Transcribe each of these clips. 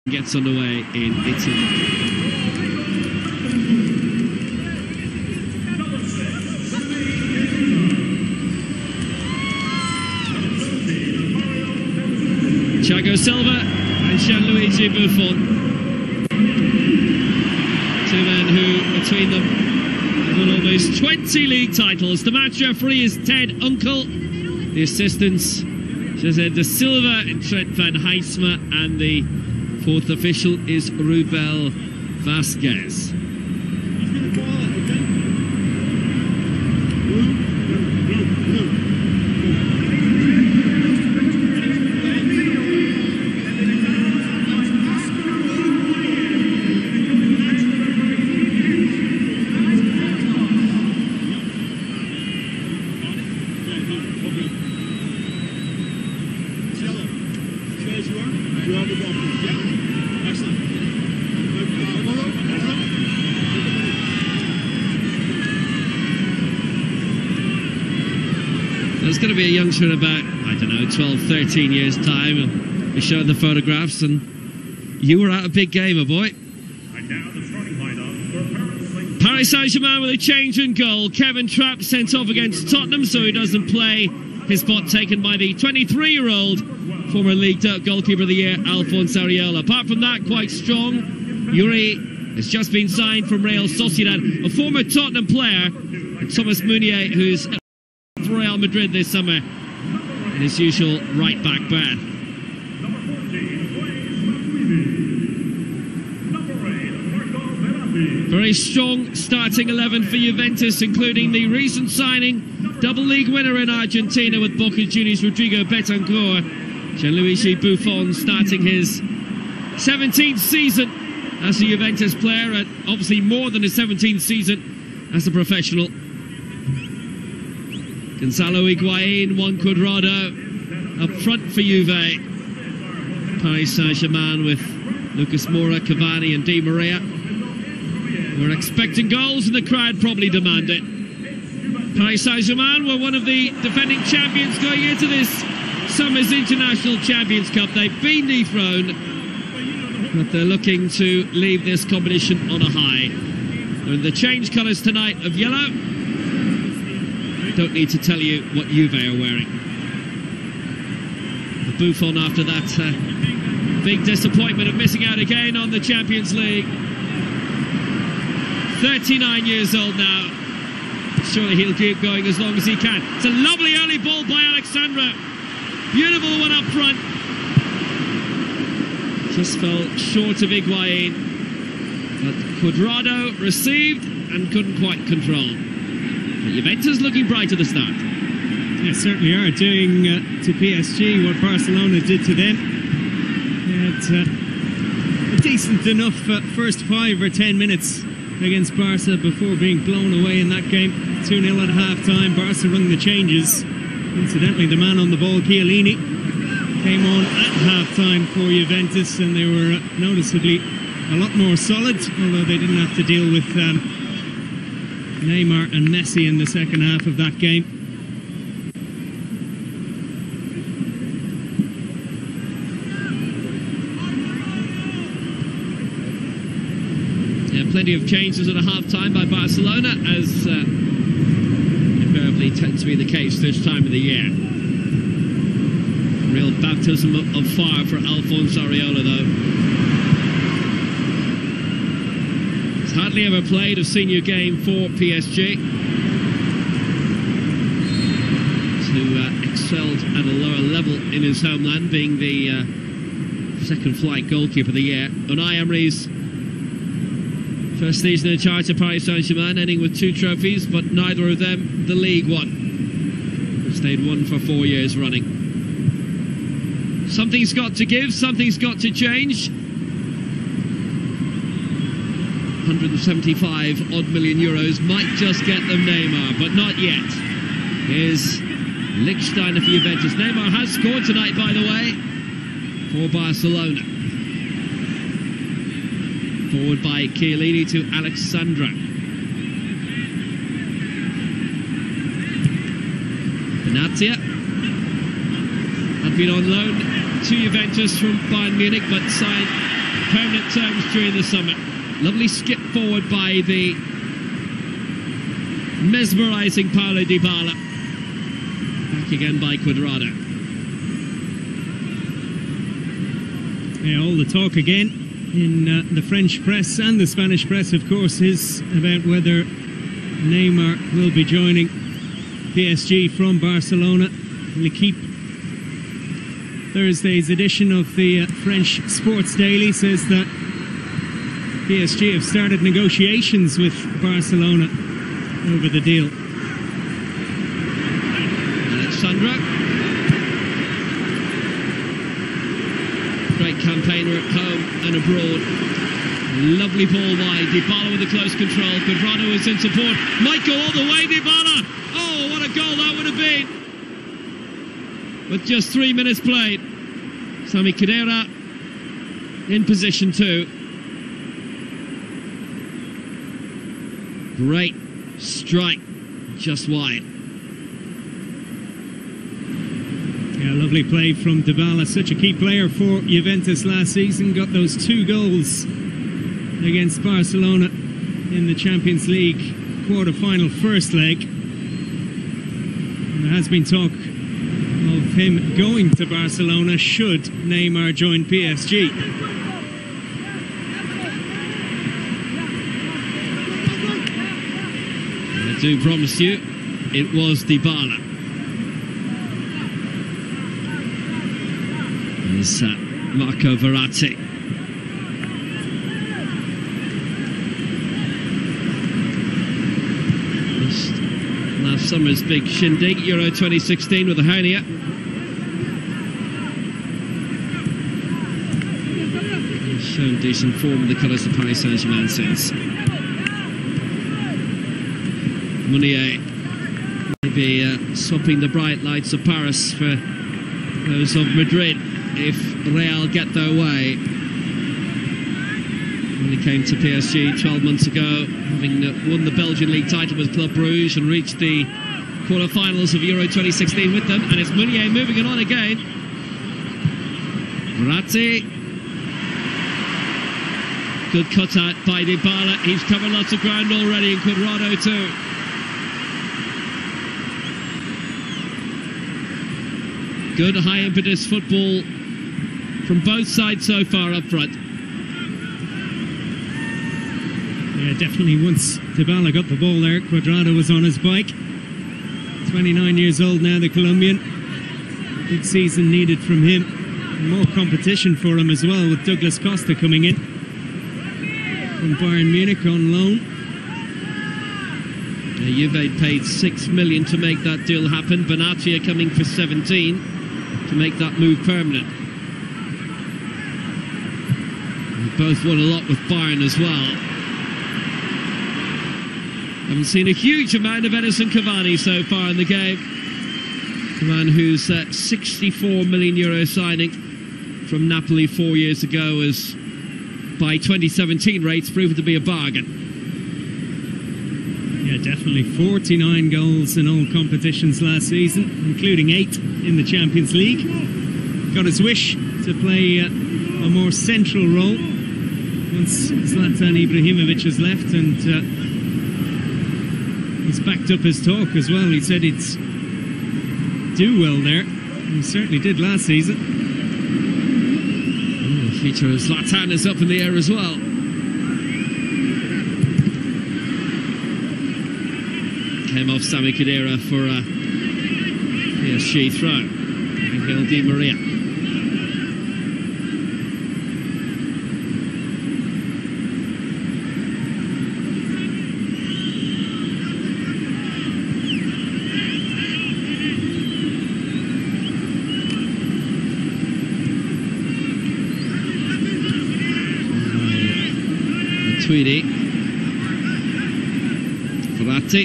Gets underway in Italy. Thiago Silva and Gianluigi Buffon. Two men who, between them, have won almost 20 league titles. The match referee is Ted Unkel. The assistants, José da Silva and Trent van Heijsma, and the fourth official is Rubel Vasquez. There's going to be a youngster in about, I don't know, 12, 13 years' time. He'll be showing the photographs, and you were at a big game, my boy. Paris Saint-Germain with a change in goal. Kevin Trapp sent off against Tottenham, so he doesn't play. His spot taken by the 23-year-old former league goalkeeper of the year, Alphonse Areola. Apart from that, quite strong. Yuri has just been signed from Real Sociedad, a former Tottenham player, and Thomas Meunier, who's for Real Madrid this summer in his usual right-back berth. Very strong starting 11 for Juventus, including the recent signing, double league winner in Argentina with Boca Juniors, Rodrigo Betancourt. Gianluigi Buffon starting his 17th season as a Juventus player, and obviously more than his 17th season as a professional. Gonzalo Higuain, Juan Cuadrado up front for Juve. Paris Saint-Germain with Lucas Moura, Cavani and Di Maria. We're expecting goals and the crowd probably demand it. Paris Saint-Germain were one of the defending champions going into this summer's International Champions Cup. They've been dethroned, but they're looking to leave this competition on a high. They're in the change colours tonight of yellow. Don't need to tell you what Juve are wearing. The Buffon after that big disappointment of missing out again on the Champions League. 39 years old now. Surely he'll keep going as long as he can. It's a lovely early ball by Alexandra. Beautiful one up front. Just fell short of Higuain. But Cuadrado received and couldn't quite control. But Juventus looking bright at the start. Yeah, certainly are. Doing to PSG what Barcelona did to them. Had a decent enough first 5 or 10 minutes against Barca before being blown away in that game. 2-0 at half-time. Barca rung the changes. Incidentally, the man on the ball, Chiellini, came on at half-time for Juventus, and they were noticeably a lot more solid, although they didn't have to deal with Neymar and Messi in the second half of that game. Yeah, plenty of changes at a half-time by Barcelona, as invariably tends to be the case this time of the year. Real baptism of fire for Alphonse Areola, though. He's hardly ever played a senior game for PSG. Who excelled at a lower level in his homeland, being the second flight goalkeeper of the year. Unai Emery's first season in charge of Paris Saint-Germain, ending with 2 trophies, but neither of them the League One, which they'd won for 4 years running. Something's got to give, something's got to change. 175 odd million euros might just get them Neymar, but not yet. Here's Lichtsteiner for Juventus. Neymar has scored tonight, by the way, for Barcelona. Forward by Chiellini to Alexandra. Benatia had been on loan to Juventus from Bayern Munich, but signed terms during the summer. Lovely skip forward by the mesmerising Paulo Dybala. Back again by Cuadrado. Yeah, all the talk again in the French press and the Spanish press, of course, is about whether Neymar will be joining PSG from Barcelona. L'Equipe, Thursday's edition of the French Sports Daily, says that PSG have started negotiations with Barcelona over the deal. Alexandra, great campaigner at home and abroad. Lovely ball wide. Dybala with a close control. Cuadrado is in support. Might go all the way. Dybala. Oh, what a goal that would have been! With just 3 minutes played, Sami Khedira in position 2. Great strike, just wide. Yeah, lovely play from Dybala, such a key player for Juventus last season. Got those 2 goals against Barcelona in the Champions League quarter-final first leg. And there has been talk of him going to Barcelona should Neymar join PSG. I do promise you, it was Dybala. There's Marco Verratti. Last summer's big shindig, Euro 2016, with a hernia. He's shown decent form in the colours of Paris Saint-Germain since. Meunier maybe swapping the bright lights of Paris for those of Madrid if Real get their way. When he came to PSG 12 months ago, having won the Belgian League title with Club Brugge and reached the quarter-finals of Euro 2016 with them. And it's Meunier moving it on again. Verratti. Good cutout by Dybala. He's covered lots of ground already, and Cuadrado too. Good high impetus football from both sides so far up front. Yeah, definitely once Dybala got the ball there, Cuadrado was on his bike. 29 years old now, the Colombian. Big season needed from him. And more competition for him as well, with Douglas Costa coming in from Bayern Munich on loan. Juve paid 6 million to make that deal happen. Benatia coming for 17 to make that move permanent. They both won a lot with Bayern as well. Haven't seen a huge amount of Edinson Cavani so far in the game. The man whose 64 million euro signing from Napoli 4 years ago has, by 2017 rates, proven to be a bargain. Yeah, definitely 49 goals in all competitions last season, including 8 in the Champions League. Got his wish to play a more central role once Zlatan Ibrahimovic has left, and he's backed up his talk as well. He said he'd do well there, and he certainly did last season. The future of Zlatan is up in the air as well. Came off Sami Khedira for a PSG throw. Angel Di Maria. Tweedy. Verratti.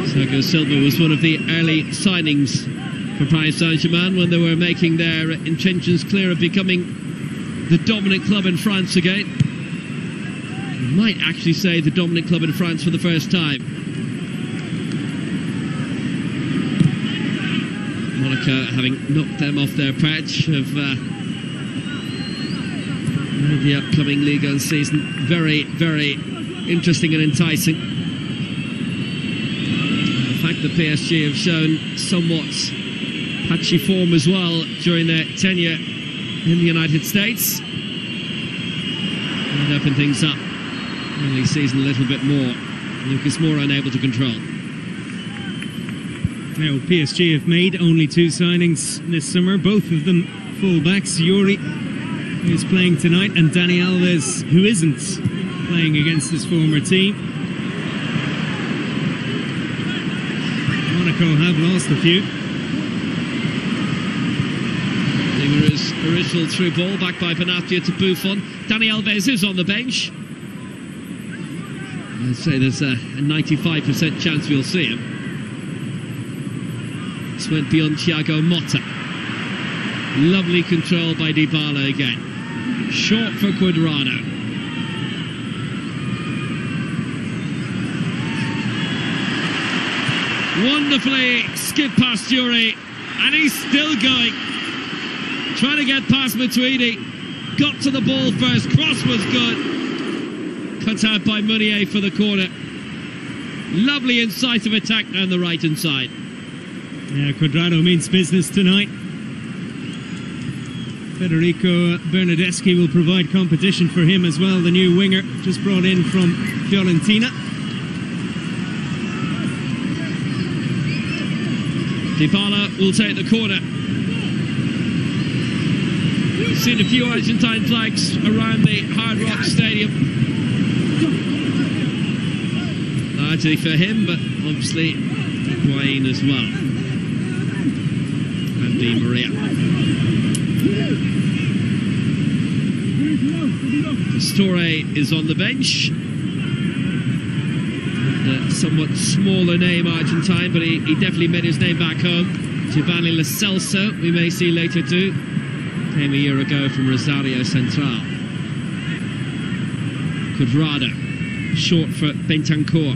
Sergio Silva was one of the early signings for Paris Saint-Germain when they were making their intentions clear of becoming the dominant club in France again. You might actually say the dominant club in France for the first time. Monaco, having knocked them off their perch, have The upcoming Ligue 1 season, very, very interesting and enticing. The fact that PSG have shown somewhat patchy form as well during their tenure in the United States might open things up early season a little bit more. Lucas Moura unable to control. Now PSG have made only 2 signings this summer, both of them full-backs. Yuri, who's playing tonight, and Dani Alves, who isn't playing against his former team. Monaco have lost a few. Neymar's original through ball, back by Benatia to Buffon. Dani Alves is on the bench. I'd say there's a 95% chance we'll see him. This went beyond Thiago Motta. Lovely control by Dybala again. Short for Cuadrado. Wonderfully skid past Yuri, and he's still going. Trying to get past Matuidi. Got to the ball first. Cross was good. Cut out by Meunier for the corner. Lovely incisive attack down the right hand side. Yeah, Cuadrado means business tonight. Federico Bernardeschi will provide competition for him as well, the new winger just brought in from Fiorentina. Dybala will take the corner. We've seen a few Argentine flags around the Hard Rock Stadium. Largely for him, but obviously Higuain as well. And Di Maria. Pastore is on the bench. A somewhat smaller name, Argentine, but he definitely made his name back home. Giovanni Lo Celso, we may see later too. Came a year ago from Rosario Central. Cuadrado, short for Bentancur.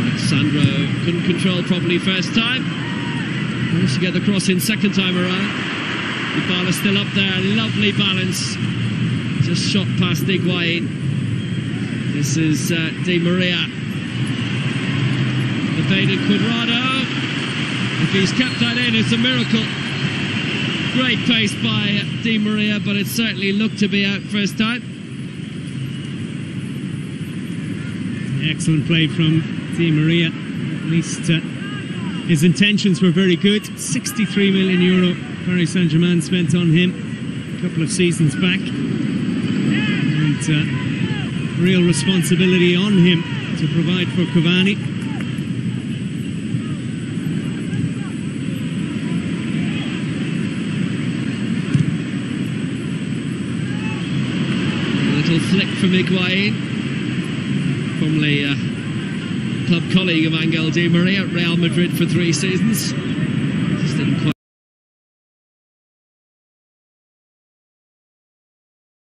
Alexandro couldn't control properly first time. Managed to get the cross in second time around. Dybala still up there, lovely balance. Just shot past Higuain. This is Di Maria. Evaded Cuadrado. If he's kept that in, it's a miracle. Great pace by Di Maria, but it certainly looked to be out first time. Excellent play from Di Maria. At least his intentions were very good. €63 million Paris Saint-Germain spent on him a couple of seasons back. And real responsibility on him to provide for Cavani. Flick from Higuain, formerly club colleague of Angel Di Maria at Real Madrid for 3 seasons.